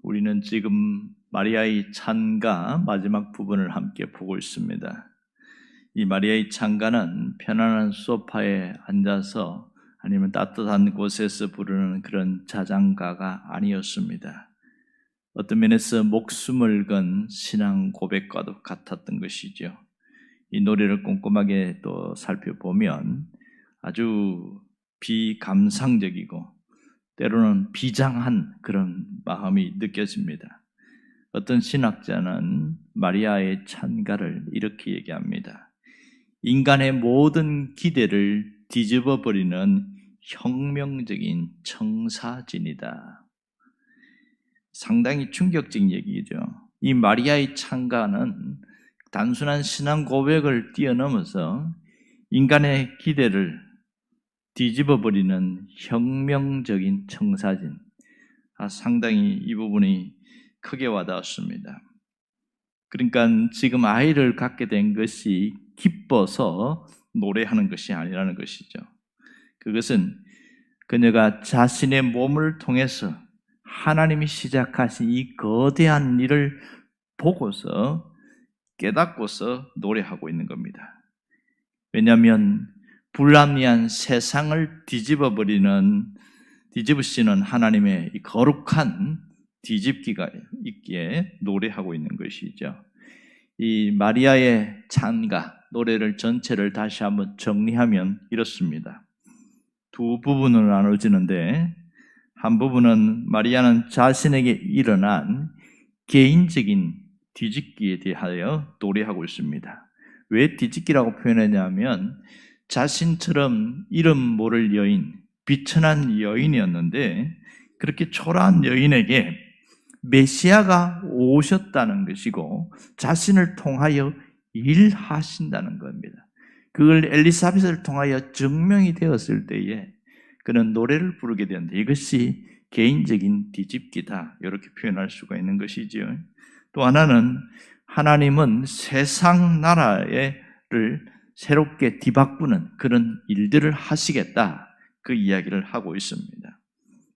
우리는 지금 마리아의 찬가 마지막 부분을 함께 보고 있습니다. 이 마리아의 찬가는 편안한 소파에 앉아서 아니면 따뜻한 곳에서 부르는 그런 자장가가 아니었습니다. 어떤 면에서 목숨을 건 신앙 고백과도 같았던 것이죠. 이 노래를 꼼꼼하게 또 살펴보면 아주 비감상적이고 때로는 비장한 그런 마음이 느껴집니다. 어떤 신학자는 마리아의 찬가를 이렇게 얘기합니다. 인간의 모든 기대를 뒤집어버리는 혁명적인 청사진이다. 상당히 충격적인 얘기죠. 이 마리아의 찬가는 단순한 신앙 고백을 뛰어넘어서 인간의 기대를 뒤집어버리는 혁명적인 청사진. 상당히 이 부분이 크게 와닿았습니다. 그러니까 지금 아이를 갖게 된 것이 기뻐서 노래하는 것이 아니라는 것이죠. 그것은 그녀가 자신의 몸을 통해서 하나님이 시작하신 이 거대한 일을 보고서 깨닫고서 노래하고 있는 겁니다. 왜냐하면 불합리한 세상을 뒤집으시는 하나님의 이 거룩한 뒤집기가 있기에 노래하고 있는 것이죠. 이 마리아의 찬가, 노래를 전체를 다시 한번 정리하면 이렇습니다. 두 부분으로 나눠지는데 한 부분은 마리아는 자신에게 일어난 개인적인 뒤집기에 대하여 노래하고 있습니다. 왜 뒤집기라고 표현하냐면 자신처럼 이름 모를 여인, 비천한 여인이었는데 그렇게 초라한 여인에게 메시아가 오셨다는 것이고 자신을 통하여 일하신다는 겁니다. 그걸 엘리사벳을 통하여 증명이 되었을 때에 그는 노래를 부르게 되는데 이것이 개인적인 뒤집기다 이렇게 표현할 수가 있는 것이지요. 또 하나는 하나님은 세상 나라를 새롭게 뒤바꾸는 그런 일들을 하시겠다 그 이야기를 하고 있습니다.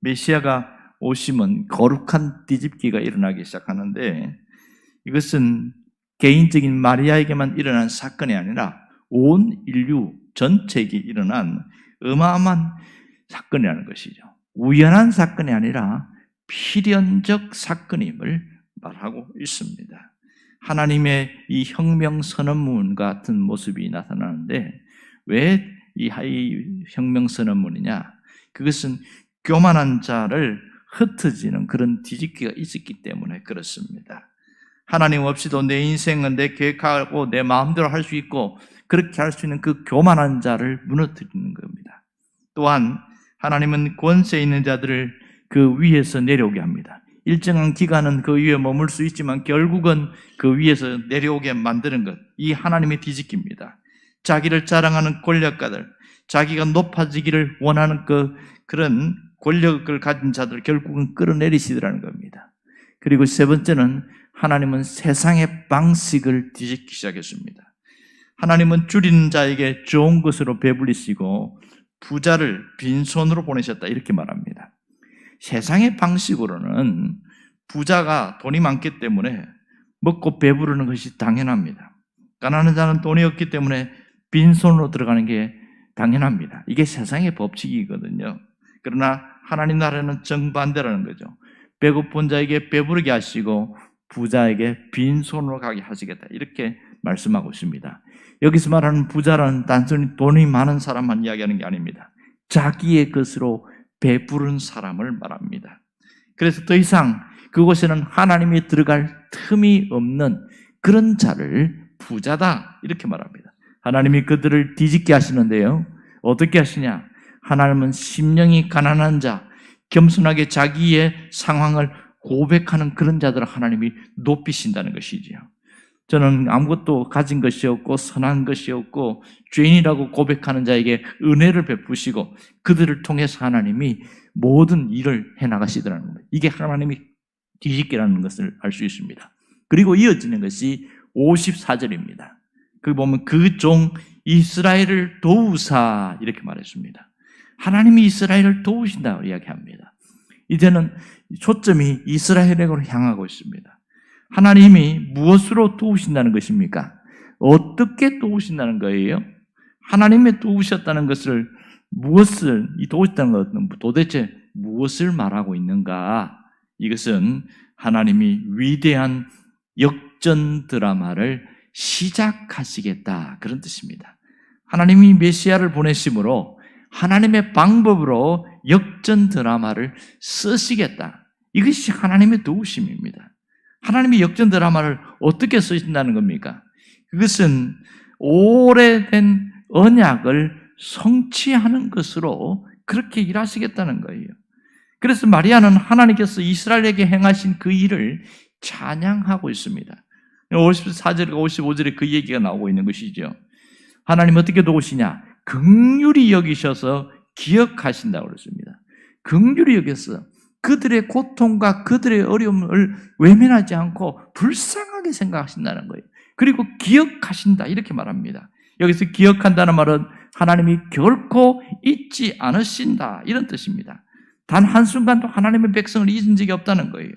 메시아가 오시면 거룩한 뒤집기가 일어나기 시작하는데 이것은 개인적인 마리아에게만 일어난 사건이 아니라 온 인류 전체에게 일어난 어마어마한 사건이라는 것이죠. 우연한 사건이 아니라 필연적 사건임을 말하고 있습니다. 하나님의 이 혁명 선언문 같은 모습이 나타나는데 왜 이 혁명 선언문이냐? 그것은 교만한 자를 흩어지는 그런 뒤집기가 있었기 때문에 그렇습니다. 하나님 없이도 내 인생은 내 계획하고 내 마음대로 할 수 있고 그렇게 할 수 있는 그 교만한 자를 무너뜨리는 겁니다. 또한 하나님은 권세 있는 자들을 그 위에서 내려오게 합니다. 일정한 기간은 그 위에 머물 수 있지만 결국은 그 위에서 내려오게 만드는 것, 이 하나님의 뒤집기입니다. 자기를 자랑하는 권력가들, 자기가 높아지기를 원하는 그런 권력을 가진 자들을 결국은 끌어내리시더라는 겁니다. 그리고 세 번째는 하나님은 세상의 방식을 뒤집기 시작했습니다. 하나님은 줄이는 자에게 좋은 것으로 배불리시고 부자를 빈손으로 보내셨다 이렇게 말합니다. 세상의 방식으로는 부자가 돈이 많기 때문에 먹고 배부르는 것이 당연합니다. 가난한 자는 돈이 없기 때문에 빈손으로 들어가는 게 당연합니다. 이게 세상의 법칙이거든요. 그러나 하나님 나라는 정반대라는 거죠. 배고픈 자에게 배부르게 하시고 부자에게 빈손으로 가게 하시겠다 이렇게 말씀하고 있습니다. 여기서 말하는 부자라는 단순히 돈이 많은 사람만 이야기하는 게 아닙니다. 자기의 것으로 배부른 사람을 말합니다. 그래서 더 이상 그곳에는 하나님이 들어갈 틈이 없는 그런 자를 부자다 이렇게 말합니다. 하나님이 그들을 뒤집게 하시는데요. 어떻게 하시냐? 하나님은 심령이 가난한 자, 겸손하게 자기의 상황을 고백하는 그런 자들을 하나님이 높이신다는 것이지요. 저는 아무것도 가진 것이 없고 선한 것이 없고 죄인이라고 고백하는 자에게 은혜를 베푸시고 그들을 통해서 하나님이 모든 일을 해나가시더라는 겁니다. 이게 하나님이 뒤집기라는 것을 알 수 있습니다. 그리고 이어지는 것이 54절입니다. 거기 보면 그 종 이스라엘을 도우사 이렇게 말했습니다. 하나님이 이스라엘을 도우신다고 이야기합니다. 이제는 초점이 이스라엘에게로 향하고 있습니다. 하나님이 무엇으로 도우신다는 것입니까? 어떻게 도우신다는 거예요? 하나님의 도우셨다는 것을 무엇을, 이 도우셨다는 것은 도대체 무엇을 말하고 있는가? 이것은 하나님이 위대한 역전 드라마를 시작하시겠다, 그런 뜻입니다. 하나님이 메시아를 보내심으로 하나님의 방법으로 역전 드라마를 쓰시겠다. 이것이 하나님의 도우심입니다. 하나님이 역전 드라마를 어떻게 쓰신다는 겁니까? 그것은 오래된 언약을 성취하는 것으로 그렇게 일하시겠다는 거예요. 그래서 마리아는 하나님께서 이스라엘에게 행하신 그 일을 찬양하고 있습니다. 54절과 55절에 그 얘기가 나오고 있는 것이죠. 하나님 어떻게 도우시냐? 긍휼히 여기셔서 기억하신다고 그랬습니다. 긍휼히 여겨서 그들의 고통과 그들의 어려움을 외면하지 않고 불쌍하게 생각하신다는 거예요. 그리고 기억하신다, 이렇게 말합니다. 여기서 기억한다는 말은 하나님이 결코 잊지 않으신다, 이런 뜻입니다. 단 한순간도 하나님의 백성을 잊은 적이 없다는 거예요.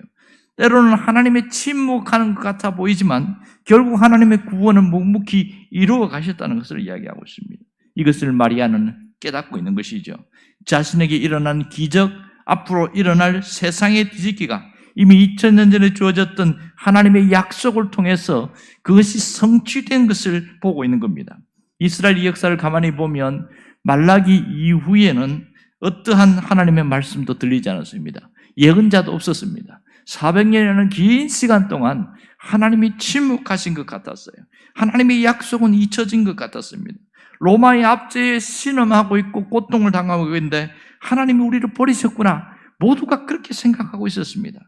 때로는 하나님의 침묵하는 것 같아 보이지만 결국 하나님의 구원은 묵묵히 이루어 가셨다는 것을 이야기하고 있습니다. 이것을 마리아는 깨닫고 있는 것이죠. 자신에게 일어난 기적, 앞으로 일어날 세상의 뒤집기가 이미 2000년 전에 주어졌던 하나님의 약속을 통해서 그것이 성취된 것을 보고 있는 겁니다. 이스라엘 역사를 가만히 보면 말라기 이후에는 어떠한 하나님의 말씀도 들리지 않았습니다. 예언자도 없었습니다. 400년이라는 긴 시간 동안 하나님이 침묵하신 것 같았어요. 하나님의 약속은 잊혀진 것 같았습니다. 로마의 압제에 신음하고 있고 고통을 당하고 있는데 하나님이 우리를 버리셨구나, 모두가 그렇게 생각하고 있었습니다.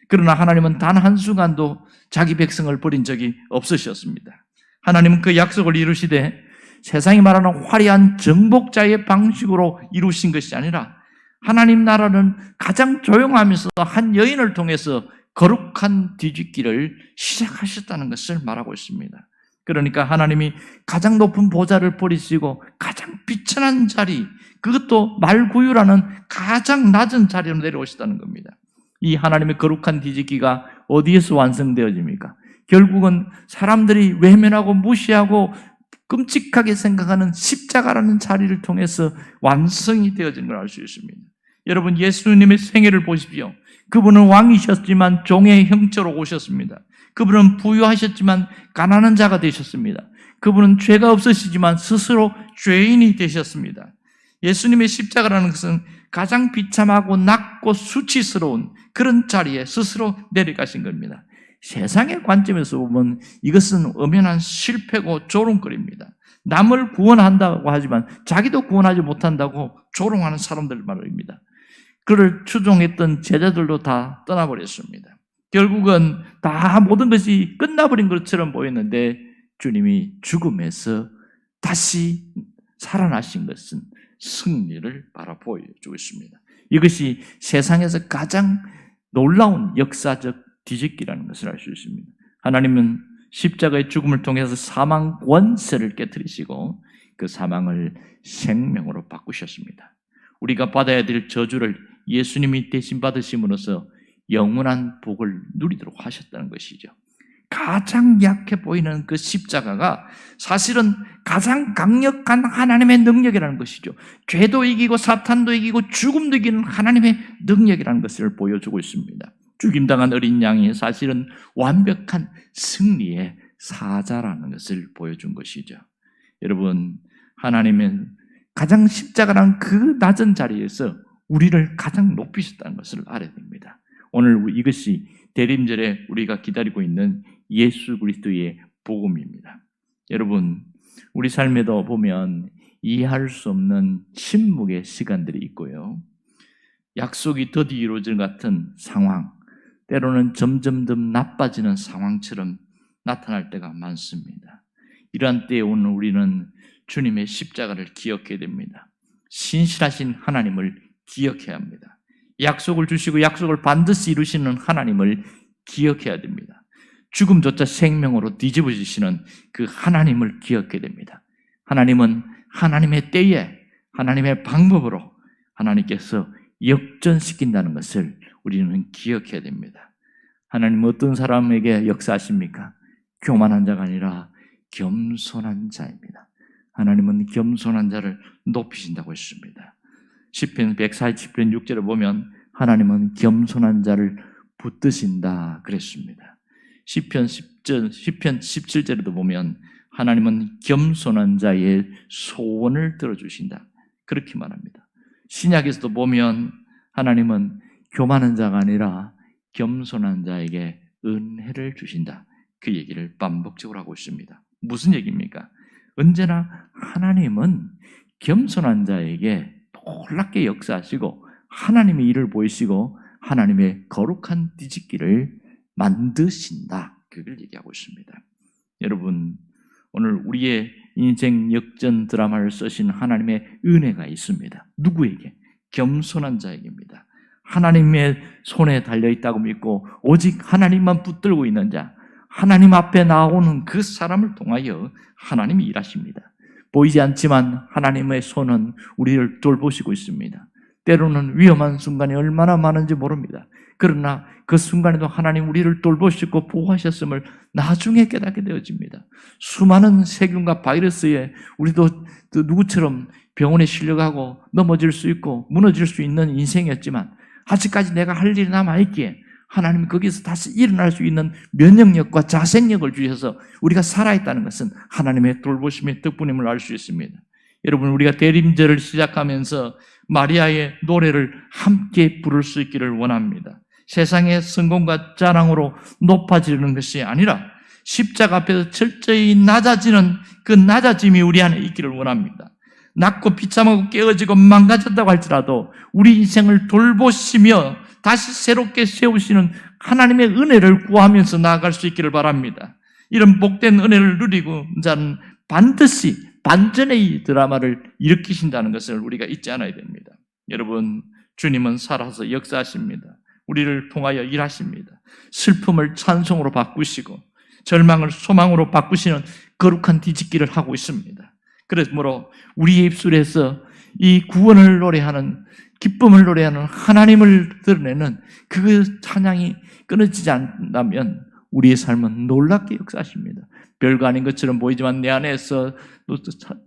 그러나 하나님은 단 한순간도 자기 백성을 버린 적이 없으셨습니다. 하나님은 그 약속을 이루시되 세상이 말하는 화려한 정복자의 방식으로 이루신 것이 아니라 하나님 나라는 가장 조용하면서 한 여인을 통해서 거룩한 뒤집기를 시작하셨다는 것을 말하고 있습니다. 그러니까 하나님이 가장 높은 보좌를 버리시고 가장 비천한 자리, 그것도 말구유라는 가장 낮은 자리로 내려오시다는 겁니다. 이 하나님의 거룩한 뒤집기가 어디에서 완성되어집니까? 결국은 사람들이 외면하고 무시하고 끔찍하게 생각하는 십자가라는 자리를 통해서 완성이 되어진 걸 알 수 있습니다. 여러분, 예수님의 생애를 보십시오. 그분은 왕이셨지만 종의 형체로 오셨습니다. 그분은 부유하셨지만 가난한 자가 되셨습니다. 그분은 죄가 없으시지만 스스로 죄인이 되셨습니다. 예수님의 십자가라는 것은 가장 비참하고 낮고 수치스러운 그런 자리에 스스로 내려가신 겁니다. 세상의 관점에서 보면 이것은 엄연한 실패고 조롱거리입니다. 남을 구원한다고 하지만 자기도 구원하지 못한다고 조롱하는 사람들 말입니다. 그를 추종했던 제자들도 다 떠나버렸습니다. 결국은 다 모든 것이 끝나버린 것처럼 보였는데 주님이 죽음에서 다시 살아나신 것은 승리를 바라보여주고 있습니다. 이것이 세상에서 가장 놀라운 역사적 뒤집기라는 것을 알 수 있습니다. 하나님은 십자가의 죽음을 통해서 사망 권세를 깨뜨리시고 그 사망을 생명으로 바꾸셨습니다. 우리가 받아야 될 저주를 예수님이 대신 받으심으로써 영원한 복을 누리도록 하셨다는 것이죠. 가장 약해 보이는 그 십자가가 사실은 가장 강력한 하나님의 능력이라는 것이죠. 죄도 이기고 사탄도 이기고 죽음도 이기는 하나님의 능력이라는 것을 보여주고 있습니다. 죽임당한 어린 양이 사실은 완벽한 승리의 사자라는 것을 보여준 것이죠. 여러분, 하나님은 가장 십자가라는 그 낮은 자리에서 우리를 가장 높이셨다는 것을 알아야 됩니다. 오늘 이것이 대림절에 우리가 기다리고 있는 예수 그리스도의 복음입니다. 여러분, 우리 삶에도 보면 이해할 수 없는 침묵의 시간들이 있고요. 약속이 더디 이루어질 같은 상황, 때로는 점점 더 나빠지는 상황처럼 나타날 때가 많습니다. 이러한 때에 오늘 우리는 주님의 십자가를 기억해야 됩니다. 신실하신 하나님을 기억해야 합니다. 약속을 주시고 약속을 반드시 이루시는 하나님을 기억해야 됩니다. 죽음조차 생명으로 뒤집어지시는 그 하나님을 기억해야 됩니다. 하나님은 하나님의 때에 하나님의 방법으로 하나님께서 역전시킨다는 것을 우리는 기억해야 됩니다. 하나님은 어떤 사람에게 역사하십니까? 교만한 자가 아니라 겸손한 자입니다. 하나님은 겸손한 자를 높이신다고 했습니다. 시편 147편 6절에 보면 하나님은 겸손한 자를 붙드신다 그랬습니다. 시편 17절에도 보면 하나님은 겸손한 자의 소원을 들어주신다 그렇게 말합니다. 신약에서도 보면 하나님은 교만한 자가 아니라 겸손한 자에게 은혜를 주신다 그 얘기를 반복적으로 하고 있습니다. 무슨 얘기입니까? 언제나 하나님은 겸손한 자에게 놀랍게 역사하시고 하나님의 일을 보이시고 하나님의 거룩한 뒤집기를 만드신다 그걸 얘기하고 있습니다. 여러분, 오늘 우리의 인생 역전 드라마를 쓰신 하나님의 은혜가 있습니다. 누구에게? 겸손한 자에게입니다. 하나님의 손에 달려있다고 믿고 오직 하나님만 붙들고 있는 자, 하나님 앞에 나오는 그 사람을 통하여 하나님이 일하십니다. 보이지 않지만 하나님의 손은 우리를 돌보시고 있습니다. 때로는 위험한 순간이 얼마나 많은지 모릅니다. 그러나 그 순간에도 하나님 우리를 돌보시고 보호하셨음을 나중에 깨닫게 되어집니다. 수많은 세균과 바이러스에 우리도 누구처럼 병원에 실려가고 넘어질 수 있고 무너질 수 있는 인생이었지만 아직까지 내가 할 일이 남아있기에 하나님이 거기서 다시 일어날 수 있는 면역력과 자생력을 주셔서 우리가 살아있다는 것은 하나님의 돌보심의 덕분임을 알 수 있습니다. 여러분, 우리가 대림절을 시작하면서 마리아의 노래를 함께 부를 수 있기를 원합니다. 세상의 성공과 자랑으로 높아지는 것이 아니라 십자가 앞에서 철저히 낮아지는 그 낮아짐이 우리 안에 있기를 원합니다. 낮고 비참하고 깨어지고 망가졌다고 할지라도 우리 인생을 돌보시며 다시 새롭게 세우시는 하나님의 은혜를 구하면서 나아갈 수 있기를 바랍니다. 이런 복된 은혜를 누리고 자는 반드시 반전의 드라마를 일으키신다는 것을 우리가 잊지 않아야 됩니다. 여러분, 주님은 살아서 역사하십니다. 우리를 통하여 일하십니다. 슬픔을 찬송으로 바꾸시고 절망을 소망으로 바꾸시는 거룩한 뒤집기를 하고 있습니다. 그러므로 우리의 입술에서 이 구원을 노래하는, 기쁨을 노래하는 하나님을 드러내는 그 찬양이 끊어지지 않는다면 우리의 삶은 놀랍게 역사하십니다. 별거 아닌 것처럼 보이지만 내 안에서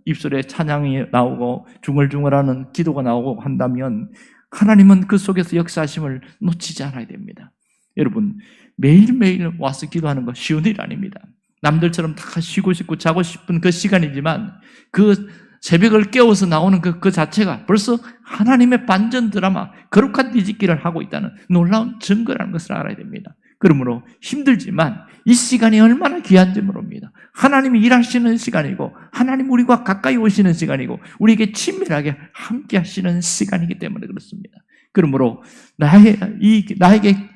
입술에 찬양이 나오고 중얼중얼하는 기도가 나오고 한다면 하나님은 그 속에서 역사하심을 놓치지 않아야 됩니다. 여러분, 매일매일 와서 기도하는 거 쉬운 일 아닙니다. 남들처럼 다 쉬고 싶고 자고 싶은 그 시간이지만 그 새벽을 깨워서 나오는 그 자체가 벌써 하나님의 반전 드라마, 거룩한 뒤집기를 하고 있다는 놀라운 증거라는 것을 알아야 됩니다. 그러므로 힘들지만 이 시간이 얼마나 귀한지 모릅니다. 하나님이 일하시는 시간이고 하나님 우리와 가까이 오시는 시간이고 우리에게 친밀하게 함께 하시는 시간이기 때문에 그렇습니다. 그러므로 나에게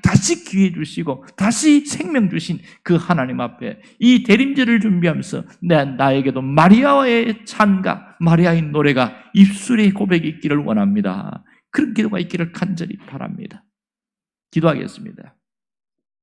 다시 기회 주시고 다시 생명 주신 그 하나님 앞에 이 대림절을 준비하면서 나에게도 마리아의 찬가, 마리아의 노래가 입술의 고백이 있기를 원합니다. 그런 기도가 있기를 간절히 바랍니다. 기도하겠습니다.